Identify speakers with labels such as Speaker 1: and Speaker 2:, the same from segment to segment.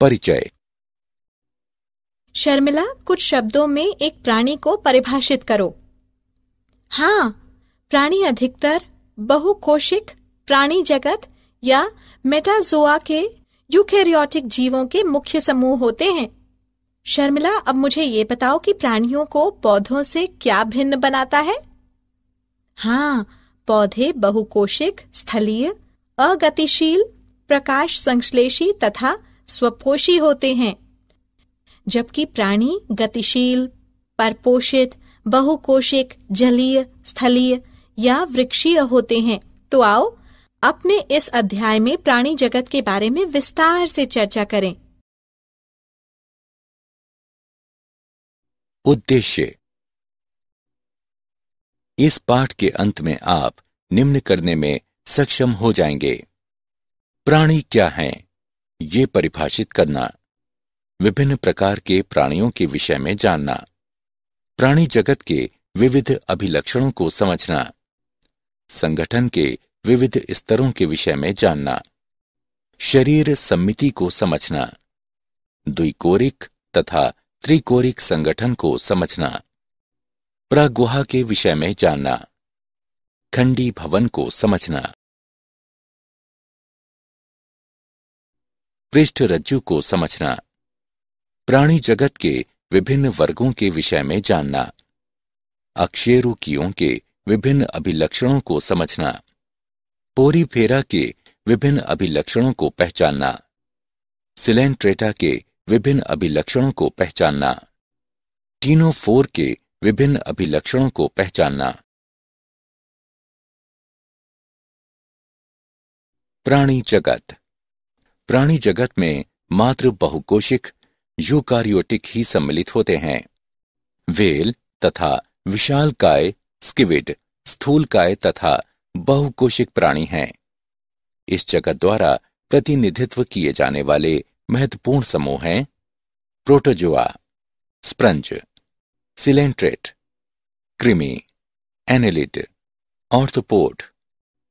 Speaker 1: परिचय।
Speaker 2: शर्मिला, कुछ शब्दों में एक प्राणी को परिभाषित करो। हाँ, प्राणी अधिकतर बहुकोशिक प्राणी जगत या मेटाजोआ के यूकेरियोटिक जीवों के मुख्य समूह होते हैं। शर्मिला, अब मुझे ये बताओ कि प्राणियों को पौधों से क्या भिन्न बनाता है? हाँ, पौधे बहुकोशिक, स्थलीय, अगतिशील, प्रकाश संश्लेषी तथा स्वपोषी होते हैं, जबकि प्राणी गतिशील, परपोषित, बहुकोशिक, जलीय, स्थलीय या वृक्षीय होते हैं। तो आओ अपने इस अध्याय में प्राणी जगत के बारे में विस्तार से चर्चा करें।
Speaker 1: उद्देश्य। इस पाठ के अंत में आप निम्न करने में सक्षम हो जाएंगे। प्राणी क्या हैं, ये परिभाषित करना, विभिन्न प्रकार के प्राणियों के विषय में जानना, प्राणी जगत के विविध अभिलक्षणों को समझना, संगठन के विविध स्तरों के विषय में जानना, शरीर सम्मिति को समझना, द्विकोरिक तथा त्रिकोरिक संगठन को समझना, प्रागुहा के विषय में जानना, खंडी भवन को समझना, पृष्ठरज्जु को समझना, प्राणी जगत के विभिन्न वर्गों के विषय में जानना, अकशेरुकियों के विभिन्न अभिलक्षणों को समझना, पोरीफेरा के विभिन्न अभिलक्षणों को पहचानना, सिलेंट्रेटा के विभिन्न अभिलक्षणों को पहचानना, टीनोफोर के विभिन्न अभिलक्षणों को पहचानना। प्राणी जगत। प्राणी जगत में मात्र बहुकोशिक यूकारियोटिक ही सम्मिलित होते हैं। व्हेल तथा विशालकाय स्क्विड स्थूलकाय तथा बहुकोशिक प्राणी हैं। इस जगत द्वारा प्रतिनिधित्व किए जाने वाले महत्वपूर्ण समूह हैं प्रोटोजोआ, स्पंज, सिलेंट्रेट, कृमि, एनेलिड, ऑर्थोपोड,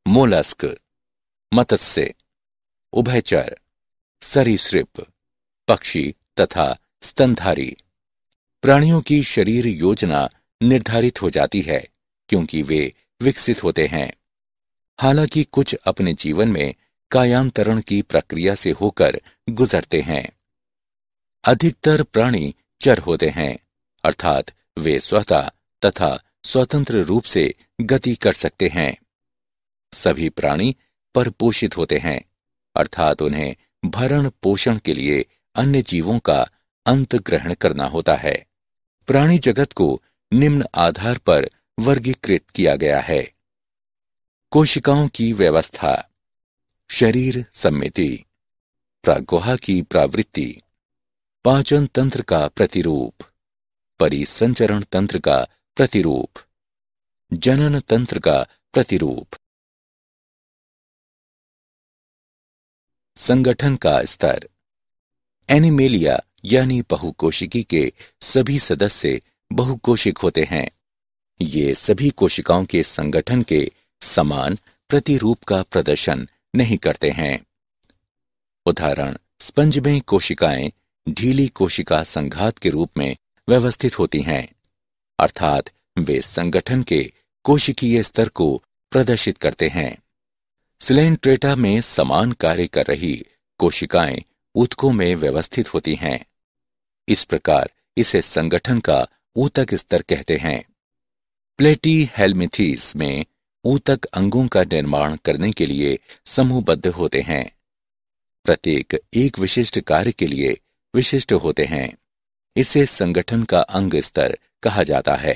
Speaker 1: मोलस्क, मत्स्य, उभयचर, सरीसृप, पक्षी तथा स्तनधारी। प्राणियों की शरीर योजना निर्धारित हो जाती है क्योंकि वे विकसित होते हैं। हालांकि कुछ अपने जीवन में कायांतरण की प्रक्रिया से होकर गुजरते हैं। अधिकतर प्राणी चर होते हैं, अर्थात वे स्वतः तथा स्वतंत्र रूप से गति कर सकते हैं। सभी प्राणी परपोषित होते हैं, अर्थात उन्हें भरण पोषण के लिए अन्य जीवों का अंत ग्रहण करना होता है। प्राणी जगत को निम्न आधार पर वर्गीकृत किया गया है। कोशिकाओं की व्यवस्था, शरीर सम्मिति, प्रागुहा की प्रवृत्ति, पाचन तंत्र का प्रतिरूप, परिसंचरण तंत्र का प्रतिरूप, जनन तंत्र का प्रतिरूप। संगठन का स्तर। एनिमेलिया यानी बहुकोशिकी के सभी सदस्य बहुकोशिक होते हैं। ये सभी कोशिकाओं के संगठन के समान प्रतिरूप का प्रदर्शन नहीं करते हैं। उदाहरण, स्पंज में कोशिकाएं ढीली कोशिका संघात के रूप में व्यवस्थित होती हैं, अर्थात वे संगठन के कोशिकीय स्तर को प्रदर्शित करते हैं। सिलेंट्रेटा में समान कार्य कर रही कोशिकाएं ऊतकों में व्यवस्थित होती हैं। इस प्रकार इसे संगठन का ऊतक स्तर कहते हैं। प्लेटीहेल्मिंथीज में ऊतक अंगों का निर्माण करने के लिए समूहबद्ध होते हैं। प्रत्येक एक विशिष्ट कार्य के लिए विशिष्ट होते हैं। इसे संगठन का अंग स्तर कहा जाता है।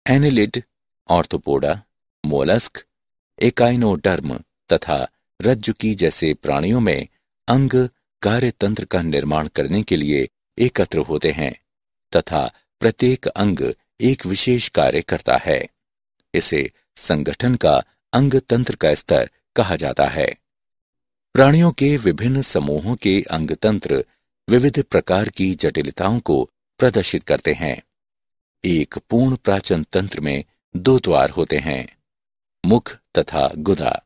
Speaker 1: एनेलिड, ऑर्थोपोडा, मोलस्क, एकाइनोडर्म तथा रज्जुकी जैसे प्राणियों में अंग कार्यतंत्र का निर्माण करने के लिए एकत्र होते हैं तथा प्रत्येक अंग एक विशेष कार्य करता है। इसे संगठन का अंग तंत्र का स्तर कहा जाता है। प्राणियों के विभिन्न समूहों के अंग तंत्र विविध प्रकार की जटिलताओं को प्रदर्शित करते हैं। एक पूर्ण प्राचन तंत्र में 2 द्वार होते हैं, मुख तथा गुदा।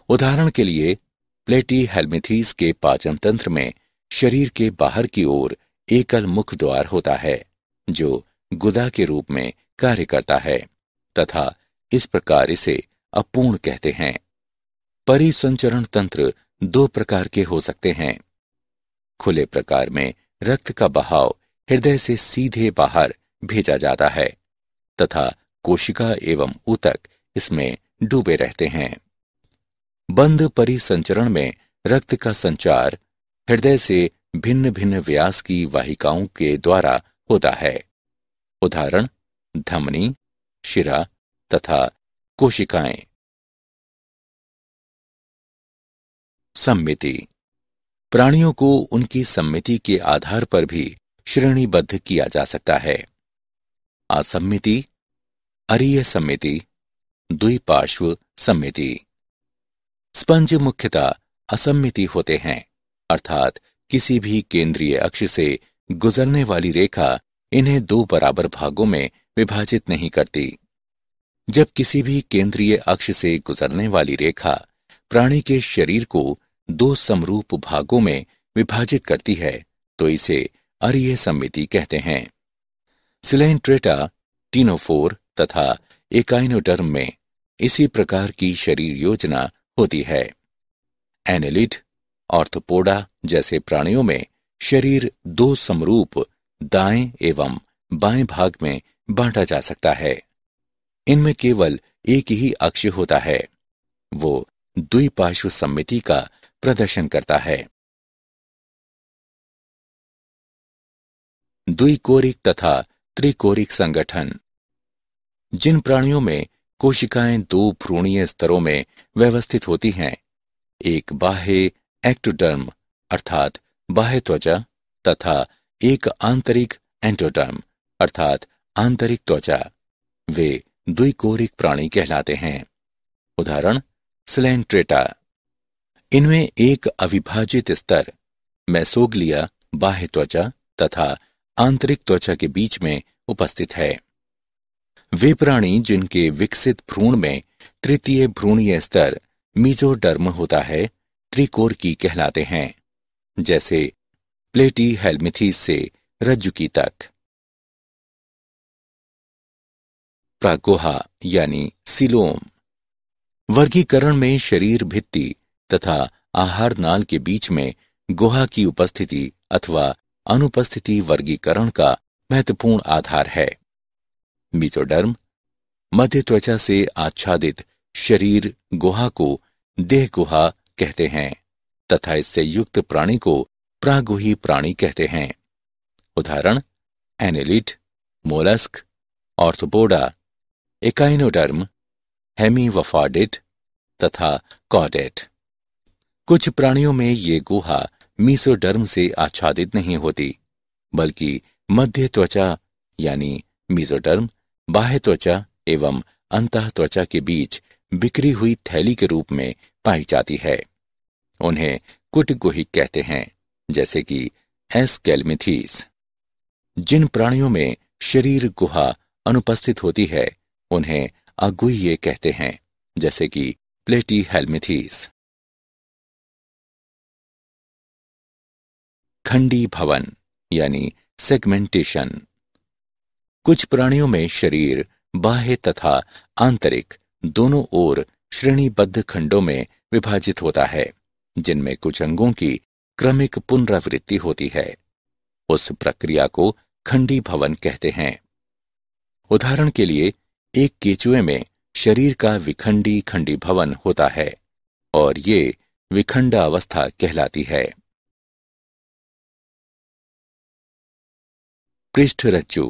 Speaker 1: उदाहरण के लिए प्लेटीहेल्मिंथीज के पाचन तंत्र में शरीर के बाहर की ओर एकल मुख द्वार होता है जो गुदा के रूप में कार्य करता है तथा इस प्रकार इसे अपूर्ण कहते हैं। परिसंचरण तंत्र दो प्रकार के हो सकते हैं। खुले प्रकार में रक्त का बहाव हृदय से सीधे बाहर भेजा जाता है तथा कोशिका एवं ऊतक इसमें डूबे रहते हैं। बंद परिसंचरण में रक्त का संचार हृदय से भिन्न भिन्न व्यास की वाहिकाओं के द्वारा होता है। उदाहरण धमनी, शिरा तथा कोशिकाएं। सम्मिति। प्राणियों को उनकी सम्मिति के आधार पर भी श्रेणीबद्ध किया जा सकता है। असम्मिति, अरीय सम्मिति, द्विपार्श्व सम्मिति। स्पंज मुख्यतः असम्मिति होते हैं, अर्थात किसी भी केंद्रीय अक्ष से गुजरने वाली रेखा इन्हें दो बराबर भागों में विभाजित नहीं करती। जब किसी भी केंद्रीय अक्ष से गुजरने वाली रेखा प्राणी के शरीर को दो समरूप भागों में विभाजित करती है तो इसे अरीय सम्मिति कहते हैं। सिलेंट्रेटा, टीनोफोर तथा एकाइनोडर्म में इसी प्रकार की शरीर योजना होती है। एनेलिड, ऑर्थोपोडा जैसे प्राणियों में शरीर दो समरूप दाएं एवं बाएं भाग में बांटा जा सकता है। इनमें केवल एक ही अक्ष होता है, वो द्विपार्श्व सम्मिति का प्रदर्शन करता है। द्विकोरिक तथा त्रिकोरिक संगठन। जिन प्राणियों में कोशिकाएं दो भ्रूणीय स्तरों में व्यवस्थित होती हैं, एक बाह्य एक्टोडर्म अर्थात बाह्य त्वचा तथा एक आंतरिक एंडोडर्म अर्थात आंतरिक त्वचा, वे द्विकोरिक प्राणी कहलाते हैं। उदाहरण सिलेंट्रेटा। इनमें एक अविभाजित स्तर मेसोग्लिया बाह्य त्वचा तथा आंतरिक त्वचा के बीच में उपस्थित है। वे प्राणी जिनके विकसित भ्रूण में तृतीय भ्रूणीय स्तर मीजोडर्म होता है, त्रिकोरकी कहलाते हैं, जैसे प्लेटीहेल्मिथीज से रज्जुकी तक। प्रागुहा यानी सीलोम। वर्गीकरण में शरीर भित्ति तथा आहार नाल के बीच में गुहा की उपस्थिति अथवा अनुपस्थिति वर्गीकरण का महत्वपूर्ण आधार है। मीजोडर्म मध्य त्वचा से आच्छादित शरीर गुहा को देह गुहा कहते हैं तथा इससे युक्त प्राणी को प्रागुही प्राणी कहते हैं। उदाहरण एनेलिड, मोलस्क, ऑर्थोपोडा, एकाइनोडर्म, हेमीवफार्डिड तथा कॉडेट। कुछ प्राणियों में ये गुहा मीसोडर्म से आच्छादित नहीं होती, बल्कि मध्य त्वचा यानी मीजोडर्म बाह्य त्वचा एवं अंतः त्वचा के बीच बिखरी हुई थैली के रूप में पाई जाती है। उन्हें कुटगुहिक कहते हैं, जैसे कि एस्केल्मिथीज। जिन प्राणियों में शरीर गुहा अनुपस्थित होती है उन्हें अगुह्य कहते हैं, जैसे कि प्लेटीहेल्मिथीज। खंडी भवन यानी सेगमेंटेशन। कुछ प्राणियों में शरीर बाह्य तथा आंतरिक दोनों ओर श्रेणीबद्ध खंडों में विभाजित होता है, जिनमें कुछ अंगों की क्रमिक पुनरावृत्ति होती है। उस प्रक्रिया को खंडी भवन कहते हैं। उदाहरण के लिए एक केचुए में शरीर का विखंडी खंडी भवन होता है और ये विखंडावस्था कहलाती है। पृष्ठरज्जु।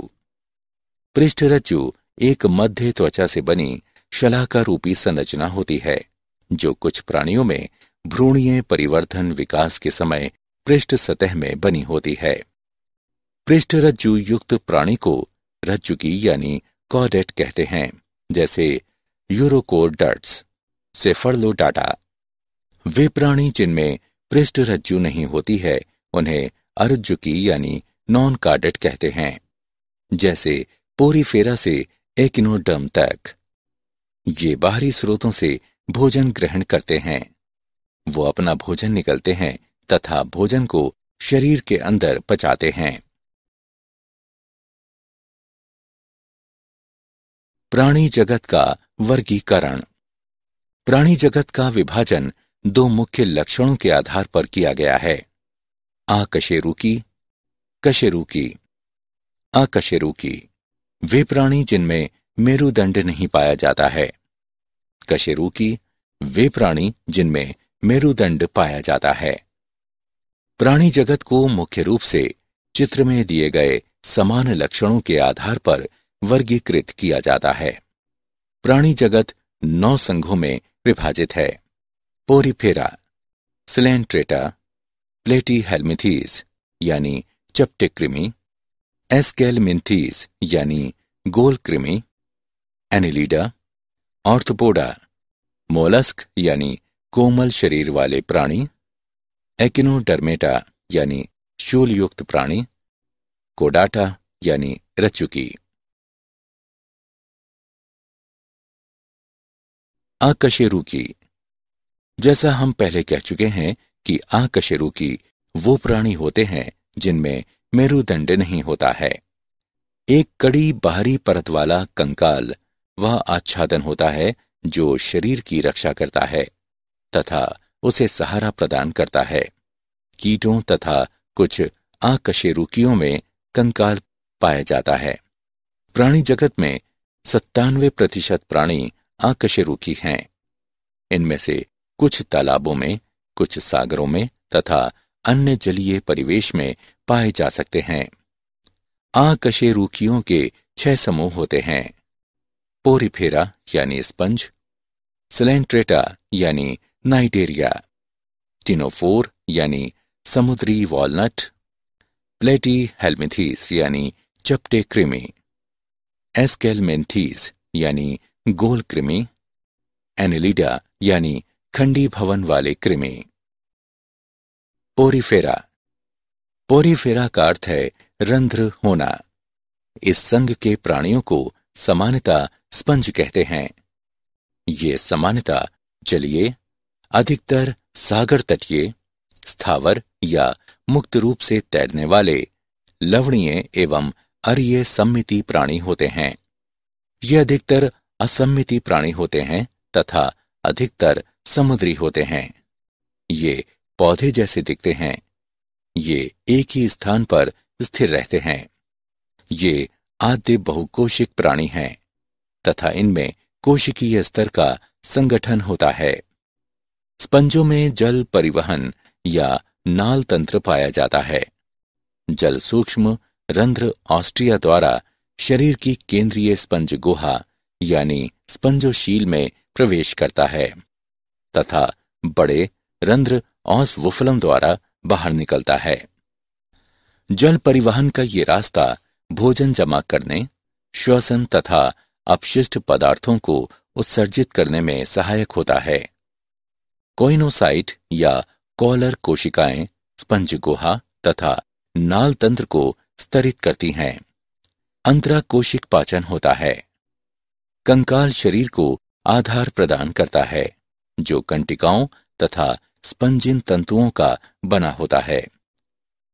Speaker 1: पृष्ठरज्जु एक मध्य त्वचा से बनी शलाका रूपी संरचना होती है, जो कुछ प्राणियों में भ्रूणीय परिवर्धन विकास के समय पृष्ठ सतह में बनी होती है। पृष्ठरज्जु युक्त प्राणी को रज्जुकी यानी कॉडेट कहते हैं, जैसे यूरोकोर्डट्स, सेफर्लोडाटा। वे प्राणी जिनमें पृष्ठरज्जु नहीं होती है उन्हें अरज्जुकी यानी नॉन कॉडेट कहते हैं, जैसे पोरीफेरा से एकिनोडर्म तक। ये बाहरी स्रोतों से भोजन ग्रहण करते हैं। वो अपना भोजन निगलते हैं तथा भोजन को शरीर के अंदर पचाते हैं। प्राणी जगत का वर्गीकरण। प्राणी जगत का विभाजन दो मुख्य लक्षणों के आधार पर किया गया है, आकशेरुकी, कशेरुकी। आकशेरुकी वे प्राणी जिनमें मेरुदंड नहीं पाया जाता है। कशेरुकी वे प्राणी जिनमें मेरुदंड पाया जाता है। प्राणी जगत को मुख्य रूप से चित्र में दिए गए समान लक्षणों के आधार पर वर्गीकृत किया जाता है। प्राणी जगत 9 संघों में विभाजित है। पोरीफेरा, सिलेंट्रेटा, प्लेटीहेल्मिंथीज यानी चपटे कृमि, एस्केलमिंथीज यानी गोल कृमि, एनिलीडा, ऑर्थोपोडा, मोलस्क यानी कोमल शरीर वाले प्राणी, एकिनोडर्मेटा यानी शूलयुक्त प्राणी, कोडाटा यानी रज्जुकी। आकशेरुकी। जैसा हम पहले कह चुके हैं कि आकशेरुकी वो प्राणी होते हैं जिनमें मेरुदंड नहीं होता है। एक कड़ी बाहरी परत वाला कंकाल वह आच्छादन होता है जो शरीर की रक्षा करता है तथा उसे सहारा प्रदान करता है। कीटों तथा कुछ आकशेरुकियों में कंकाल पाया जाता है। प्राणी जगत में 97% प्राणी आकशेरुकी हैं। इनमें से कुछ तालाबों में, कुछ सागरों में तथा अन्य जलीय परिवेश में पाए जा सकते हैं। आकशेरुकियों के 6 समूह होते हैं। पोरीफेरा यानी स्पंज, सिलेंट्रेटा यानी नाइटेरिया, टिनोफोर यानी समुद्री वॉलनट, प्लेटीहेल्मिंथीज यानी चपटे कृमि, एस्केलमेंथीज यानी गोल कृमि, एनिलीडा यानी खंडी भवन वाले कृमि। पोरीफेरा। पोरीफेरा का अर्थ है रंध्र होना। इस संघ के प्राणियों को सामान्यतः स्पंज कहते हैं। ये सामान्यतः जलीय, अधिकतर सागर तटीय, स्थावर या मुक्त रूप से तैरने वाले, लवणीय एवं अरीय सम्मिति प्राणी होते हैं। ये अधिकतर असम्मिति प्राणी होते हैं तथा अधिकतर समुद्री होते हैं। ये पौधे जैसे दिखते हैं। ये एक ही स्थान पर स्थिर रहते हैं। ये आद्य बहुकोशिक प्राणी हैं तथा इनमें कोशिकीय स्तर का संगठन होता है। स्पंजों में जल परिवहन या नाल तंत्र पाया जाता है। जल सूक्ष्म रंध्र ऑस्ट्रिया द्वारा शरीर की केंद्रीय स्पंज गुहा यानी स्पंजोशील में प्रवेश करता है तथा बड़े रंध्र ऑस्वुफलम द्वारा बाहर निकलता है। जल परिवहन का ये रास्ता भोजन जमा करने, श्वसन तथा अपशिष्ट पदार्थों को उत्सर्जित करने में सहायक होता है। कोइनोसाइट या कॉलर कोशिकाएं स्पंज गुहा तथा नाल तंत्र को स्तरित करती हैं। अंतराकोशिक पाचन होता है। कंकाल शरीर को आधार प्रदान करता है जो कंटिकाओं तथा स्पंजिन तंतुओं का बना होता है।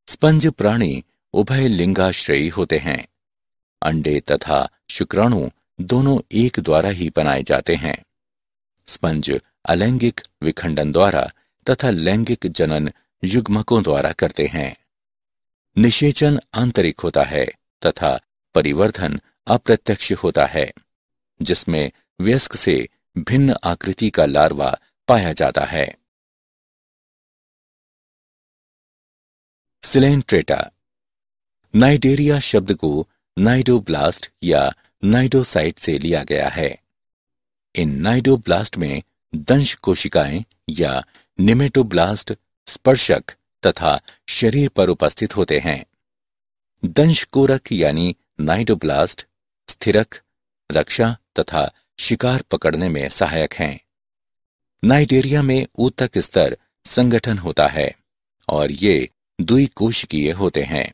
Speaker 1: स्पंज प्राणी उभय लिंगाश्रयी होते हैं। अंडे तथा शुक्राणु दोनों एक द्वारा ही बनाए जाते हैं। स्पंज अलैंगिक विखंडन द्वारा तथा लैंगिक जनन युग्मकों द्वारा करते हैं। निषेचन आंतरिक होता है तथा परिवर्धन अप्रत्यक्ष होता है, जिसमें वयस्क से भिन्न आकृति का लार्वा पाया जाता है। सिलेंट्रेटा। नाइडेरिया शब्द को नाइडोब्लास्ट या नाइडोसाइट से लिया गया है। इन नाइडोब्लास्ट में दंश कोशिकाएं या निमेटोब्लास्ट स्पर्शक तथा शरीर पर उपस्थित होते हैं। दंशकोरक यानी नाइडोब्लास्ट स्थिरक, रक्षा तथा शिकार पकड़ने में सहायक हैं। नाइडेरिया में ऊतक स्तर संगठन होता है और ये द्विकोशिकीय होते हैं।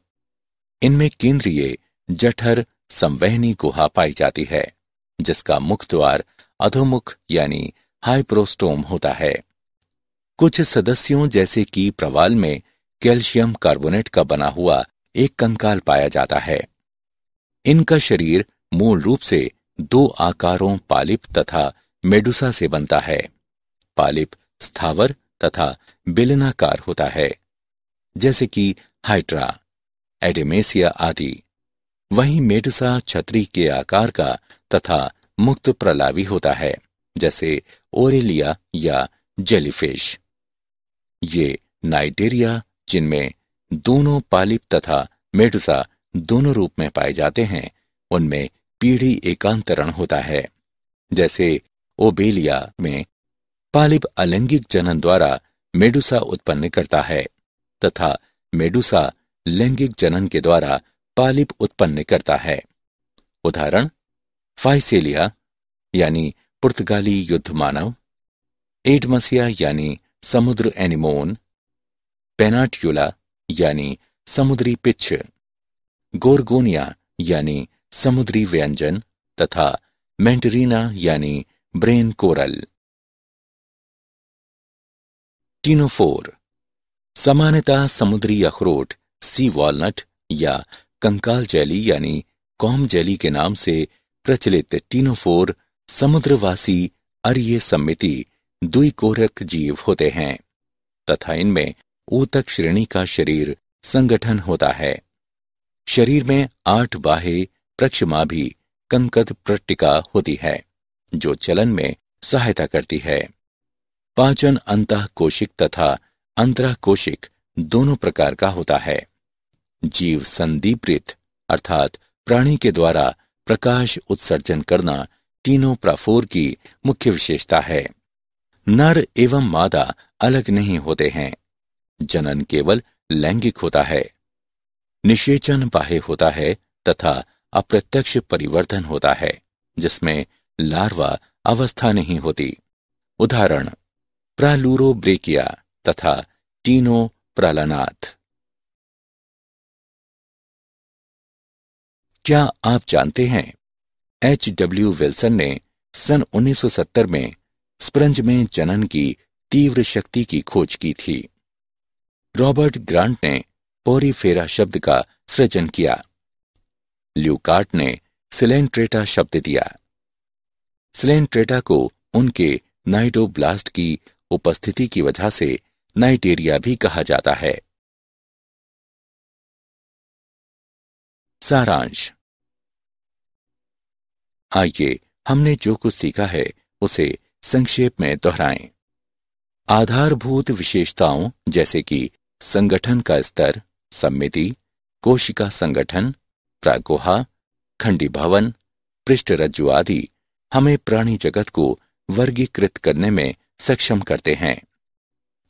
Speaker 1: इनमें केंद्रीय जठर संवहनी गुहा पाई जाती है, जिसका मुख द्वार अधोमुख यानी हाइप्रोस्टोम होता है। कुछ सदस्यों जैसे कि प्रवाल में कैल्शियम कार्बोनेट का बना हुआ एक कंकाल पाया जाता है। इनका शरीर मूल रूप से दो आकारों पालिप तथा मेडुसा से बनता है। पालिप स्थावर तथा बेलनाकार होता है, जैसे कि हाइड्रा, एडेमेसिया आदि। वहीं मेडुसा छतरी के आकार का तथा मुक्त प्रलावी होता है, जैसे ओरेलिया या जेलीफिश। ये नाइटेरिया, जिनमें दोनों पालिप तथा मेडुसा दोनों रूप में पाए जाते हैं, उनमें पीढ़ी एकांतरण होता है। जैसे ओबेलिया में पालिप अलैंगिक जनन द्वारा मेडुसा उत्पन्न करता है तथा मेडुसा लैंगिक जनन के द्वारा पालिप उत्पन्न करता है। उदाहरण फाइसेलिया यानी पुर्तगाली युद्ध मानव, एडमसिया यानी समुद्र एनिमोन, पेनाट्यूला यानी समुद्री पिच्छ, गोरगोनिया यानी समुद्री व्यंजन तथा मेंटरीना यानी ब्रेन कोरल। टीनोफोर सामान्यतः समुद्री अखरोट, सी वॉलनट या कंकाल जेली यानी कॉम जेली के नाम से प्रचलित टीनोफोर समुद्रवासी अरीय सम्मिति द्विकोरक जीव होते हैं तथा इनमें ऊतक श्रेणी का शरीर संगठन होता है। शरीर में 8 बाह्य प्रक्षमाभी कंकद पट्टिका होती है, जो चलन में सहायता करती है। पाचन अंतःकोशिक तथा अंतराकोशिक दोनों प्रकार का होता है। जीव संदीप्रित अर्थात प्राणी के द्वारा प्रकाश उत्सर्जन करना टीनोप्राफोर की मुख्य विशेषता है। नर एवं मादा अलग नहीं होते हैं। जनन केवल लैंगिक होता है। निषेचन बाह्य होता है तथा अप्रत्यक्ष परिवर्तन होता है, जिसमें लार्वा अवस्था नहीं होती। उदाहरण प्रालूरोब्रेकिया तथा टीनो प्रालानाथ। क्या आप जानते हैं, H.W. विल्सन ने सन 1970 में स्पंज में जनन की तीव्र शक्ति की खोज की थी। रॉबर्ट ग्रांट ने पोरीफेरा शब्द का सृजन किया। ल्यूकार्ट ने सिलेंट्रेटा शब्द दिया। सिलेंट्रेटा को उनके नाइडोब्लास्ट की उपस्थिति की वजह से नाइटेरिया भी कहा जाता है। सारांश। आइए हमने जो कुछ सीखा है उसे संक्षेप में दोहराएं। आधारभूत विशेषताओं जैसे कि संगठन का स्तर, सम्मिति, कोशिका संगठन, प्रागुहा, खंडीभवन, पृष्ठरज्जु आदि हमें प्राणी जगत को वर्गीकृत करने में सक्षम करते हैं।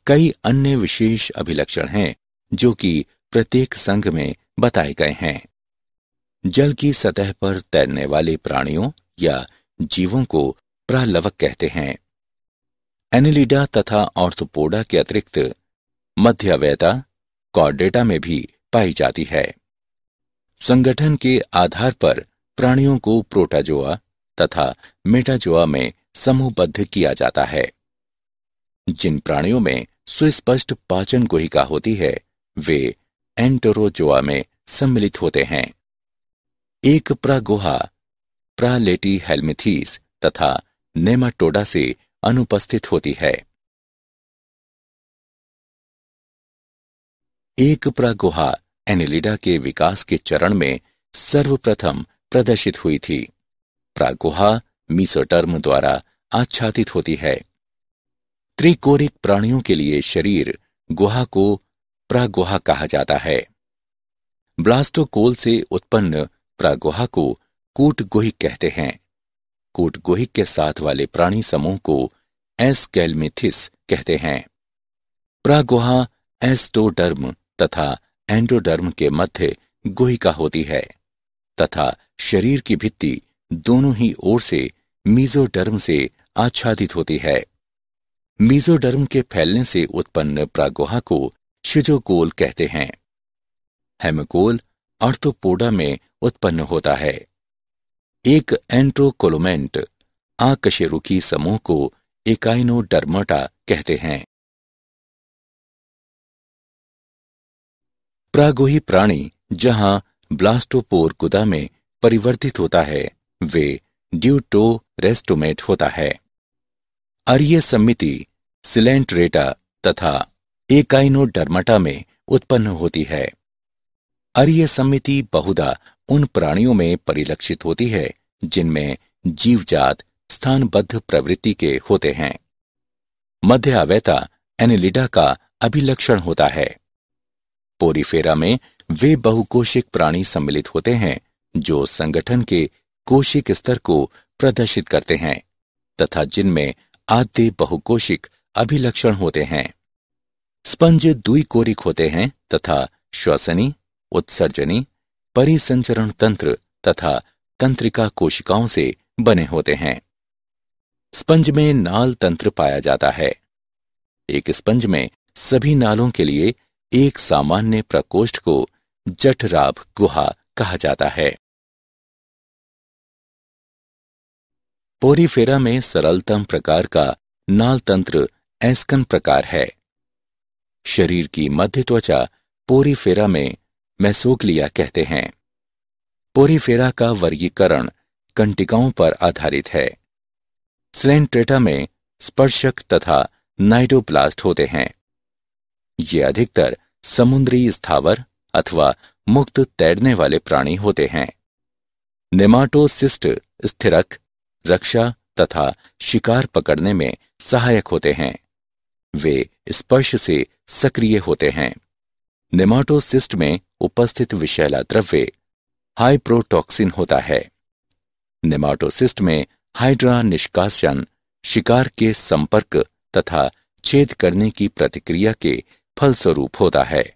Speaker 1: कई अन्य विशेष अभिलक्षण हैं जो कि प्रत्येक संघ में बताए गए हैं। जल की सतह पर तैरने वाले प्राणियों या जीवों को प्रालवक कहते हैं। एनेलिडा तथा ऑर्थोपोडा के अतिरिक्त मध्यवयता कॉर्डेटा में भी पाई जाती है। संगठन के आधार पर प्राणियों को प्रोटाजोआ तथा मेटाजोआ में समूहबद्ध किया जाता है। जिन प्राणियों में सुस्पष्ट पाचन गुहिका होती है, वे एंटरोजोआ में सम्मिलित होते हैं। एक प्रागुहा प्रालेटीहेल्मिथीस तथा नेमाटोडा से अनुपस्थित होती है। एक प्रागुहा एनेलिडा के विकास के चरण में सर्वप्रथम प्रदर्शित हुई थी। प्रागुहा मीसोटर्म द्वारा आच्छादित होती है। त्रिकोरिक प्राणियों के लिए शरीर गुहा को प्रागुहा कहा जाता है। ब्लास्टोकोल से उत्पन्न प्रागुहा को कूटगुहिक कहते हैं। कूटगुहिक के साथ वाले प्राणी समूह को एस्केल्मिथिस कहते हैं। प्रागुहा एस्टोडर्म तथा एंडोडर्म के मध्य गुहिका होती है तथा शरीर की भित्ति दोनों ही ओर से मीजोडर्म से आच्छादित होती है। मीजोडर्म के फैलने से उत्पन्न प्रागुहा को शिजोकोल कहते हैं। हेमकोल आर्थ्रोपोडा में उत्पन्न होता है। एक एंट्रोकोलोमेंट आकशेरुकी समूह को एकाइनोडर्माटा कहते हैं। परागोही प्राणी जहां ब्लास्टोपोर गुदा में परिवर्तित होता है वे ड्यूटोरेस्टोमेट होता है। अरीय समिति सिलेंट्रेटा तथा एकाइनोडर्माटा में उत्पन्न होती है। अरीय समिति बहुधा उन प्राणियों में परिलक्षित होती है जिनमें जीवजात स्थानबद्ध प्रवृत्ति के होते हैं। मध्य अवैता एनेलिडा का अभिलक्षण होता है। पोरीफेरा में वे बहुकोशिक प्राणी सम्मिलित होते हैं जो संगठन के कोशिक स्तर को प्रदर्शित करते हैं तथा जिनमें आद्य बहुकोशिक अभिलक्षण होते हैं। स्पंज द्विकोरिक होते हैं तथा श्वसनी, उत्सर्जनी, परिसंचरण तंत्र तथा तंत्रिका कोशिकाओं से बने होते हैं। स्पंज में नाल तंत्र पाया जाता है। एक स्पंज में सभी नालों के लिए एक सामान्य प्रकोष्ठ को जठराभ गुहा कहा जाता है। पोरीफेरा में सरलतम प्रकार का नाल तंत्र एस्कन प्रकार है। शरीर की मध्य त्वचा पोरीफेरा में मेसोग्लिया कहते हैं। पोरीफेरा का वर्गीकरण कंटिकाओं पर आधारित है। सिलेंट्रेटा में स्पर्शक तथा नाइडोप्लास्ट होते हैं। ये अधिकतर समुद्री स्थावर अथवा मुक्त तैरने वाले प्राणी होते हैं। नेमाटोसिस्ट स्थिरक, रक्षा तथा शिकार पकड़ने में सहायक होते हैं। वे स्पर्श से सक्रिय होते हैं। नेमाटोसिस्ट में उपस्थित विषैला द्रव्य हाइप्रोटॉक्सिन होता है। नेमाटोसिस्ट में हाइड्रा निष्कासन शिकार के संपर्क तथा छेद करने की प्रतिक्रिया के फलस्वरूप होता है।